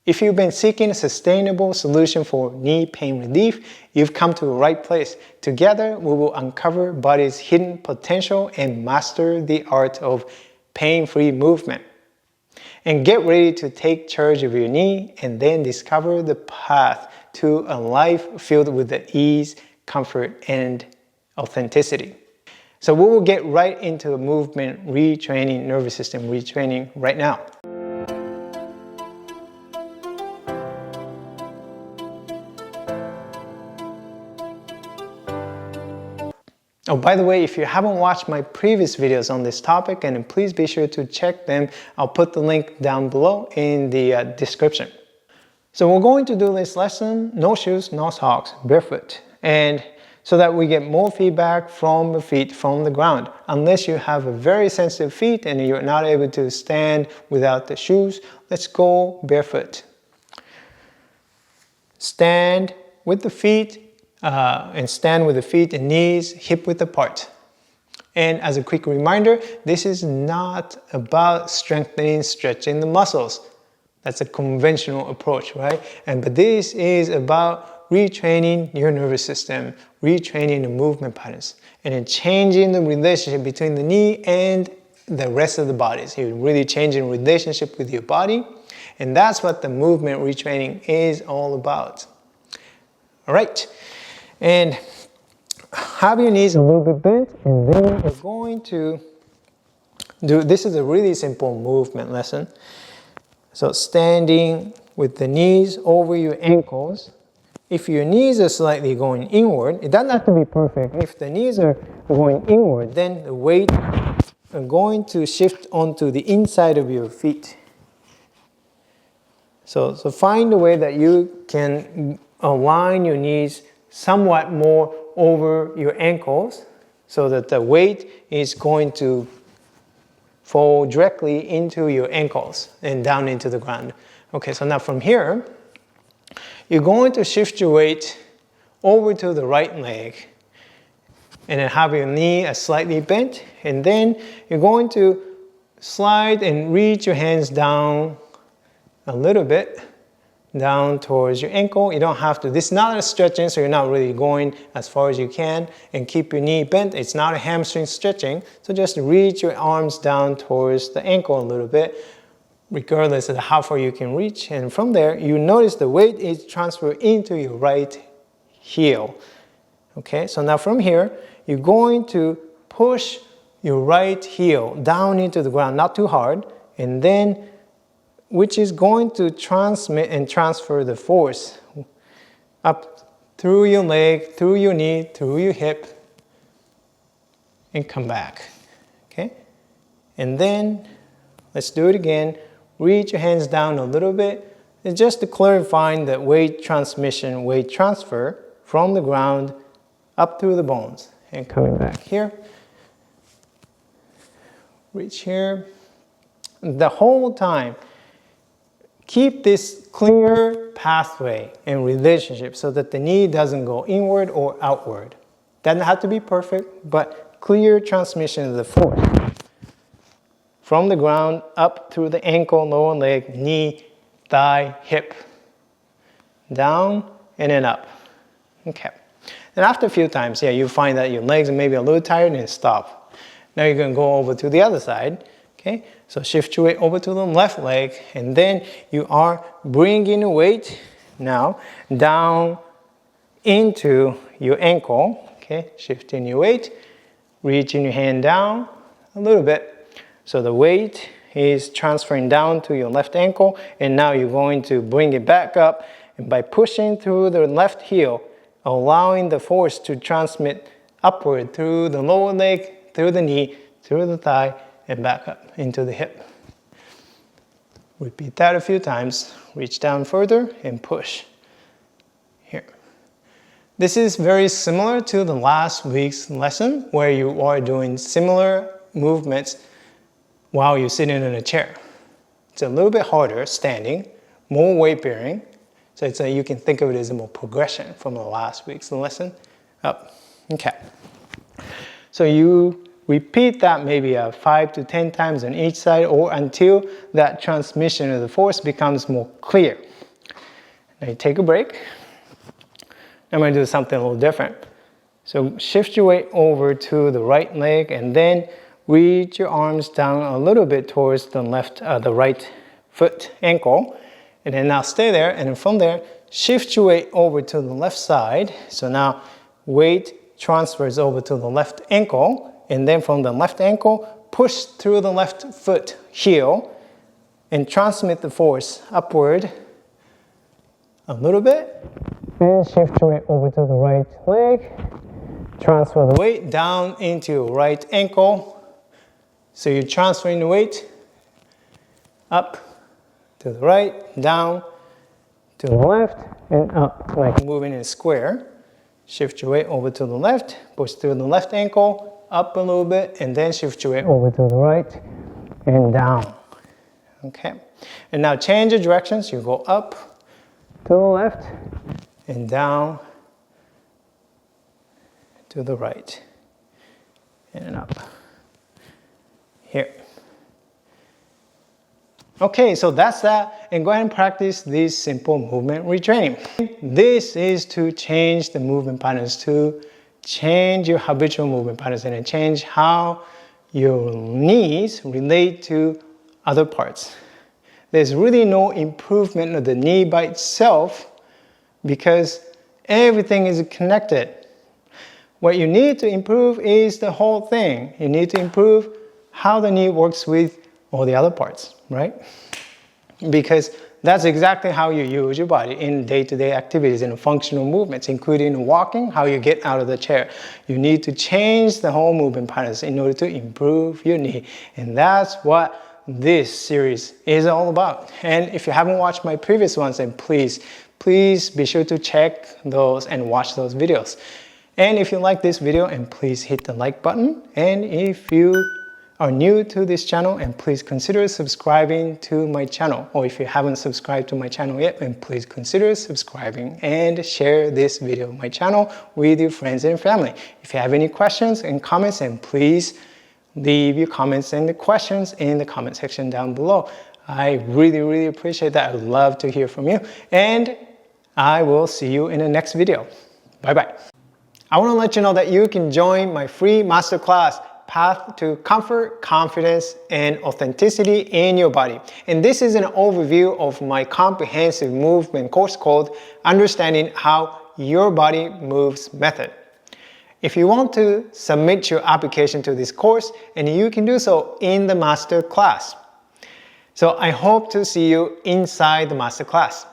If you've been seeking a sustainable solution for knee pain relief, you've come to the right place. Together, we will uncover body's hidden potential and master the art of pain-free movement. And get ready to take charge of your knee and then discover the path to a life filled with the ease, comfort, and authenticity. So we will get right into movement retraining, nervous system retraining right now. Oh, by the way, if you haven't watched my previous videos on this topic, and please be sure to check them. I'll put the link down below in the description. So we're going to do this lesson, no shoes, no socks, barefoot. And so that we get more feedback from the feet from the ground. Unless you have a very sensitive feet and you're not able to stand without the shoes, let's go barefoot. Stand with the feet and stand with the feet and knees hip width apart. And as a quick reminder, this is not about strengthening, stretching the muscles. That's a conventional approach, right? But this is about retraining your nervous system, retraining the movement patterns, and then changing the relationship between the knee and the rest of the body. So you're really changing the relationship with your body, and that's what the movement retraining is all about. All right, and have your knees a little bit bent, and then we're going to do, this is a really simple movement lesson. So standing with the knees over your ankles. If your knees are slightly going inward, it doesn't have to be perfect. If the knees are going inward, then the weight are going to shift onto the inside of your feet. So find a way that you can align your knees somewhat more over your ankles so that the weight is going to fall directly into your ankles and down into the ground. Okay, so now from here, you're going to shift your weight over to the right leg and then have your knee slightly bent, and then you're going to slide and reach your hands down a little bit down towards your ankle. You don't have to, this is not a stretching, so you're not really going as far as you can, and keep your knee bent. It's not a hamstring stretching, so just reach your arms down towards the ankle a little bit, regardless of how far you can reach. And from there, you notice the weight is transferred into your right heel. Okay, so now from here, you're going to push your right heel down into the ground, not too hard, and then which is going to transmit and transfer the force up through your leg, through your knee, through your hip, and come back. Okay, and then let's do it again. Reach your hands down a little bit, and just to clarify the weight transmission, weight transfer from the ground up through the bones, and coming back here. Reach here. The whole time, keep this clear pathway and relationship so that the knee doesn't go inward or outward. Doesn't have to be perfect, but clear transmission of the force from the ground up through the ankle, lower leg, knee, thigh, hip, down and then up. Okay. And after a few times, yeah, you find that your legs are maybe a little tired and stop. Now you're going to go over to the other side. Okay, so shift your weight over to the left leg, and then you are bringing the weight now down into your ankle. Okay, shifting your weight, reaching your hand down a little bit. So the weight is transferring down to your left ankle, and now you're going to bring it back up, and by pushing through the left heel, allowing the force to transmit upward through the lower leg, through the knee, through the thigh, and back up into the hip. Repeat that a few times. Reach down further and push. Here. This is very similar to the last week's lesson where you are doing similar movements while you're sitting in a chair. It's a little bit harder standing, more weight bearing. So it's you can think of it as a more progression from the last week's lesson up. Okay. So you repeat that maybe 5 to 10 times on each side, or until that transmission of the force becomes more clear. Now you take a break. I'm going to do something a little different. So shift your weight over to the right leg and then reach your arms down a little bit towards the right foot ankle. And then now stay there, and then from there, shift your weight over to the left side. So now weight transfers over to the left ankle, and then from the left ankle, push through the left foot heel and transmit the force upward a little bit. And shift your weight over to the right leg. Transfer the weight down into your right ankle. So you're transferring the weight up to the right, down to the left, and up, like moving in a square. Shift your weight over to the left, push through the left ankle, up a little bit, and then shift your weight over to the right and down. Okay, and now change your directions. You go up to the left and down to the right and up. Here. Okay, so that's that, and go ahead and practice this simple movement retraining. This is to change the movement patterns, to change your habitual movement patterns and change how your knees relate to other parts. There's really no improvement of the knee by itself because everything is connected. What you need to improve is the whole thing. You need to improve how the knee works with all the other parts, right? Because that's exactly how you use your body in day-to-day activities and functional movements, including walking, how you get out of the chair. You need to change the whole movement patterns in order to improve your knee. And that's what this series is all about. And if you haven't watched my previous ones, then please be sure to check those and watch those videos. And if you like this video, and please hit the like button. And if you are new to this channel, and please consider subscribing to my channel. Or if you haven't subscribed to my channel yet, then please consider subscribing and share this video, my channel, with your friends and family. If you have any questions and comments, then please leave your comments and the questions in the comment section down below. I really appreciate that. I'd love to hear from you. And I will see you in the next video. Bye-bye. I want to let you know that you can join my free masterclass, Path to Comfort, Confidence, and Authenticity in Your Body. And this is an overview of my comprehensive movement course called Understanding How Your Body Moves Method. If you want to submit your application to this course, and you can do so in the master class. So I hope to see you inside the master class.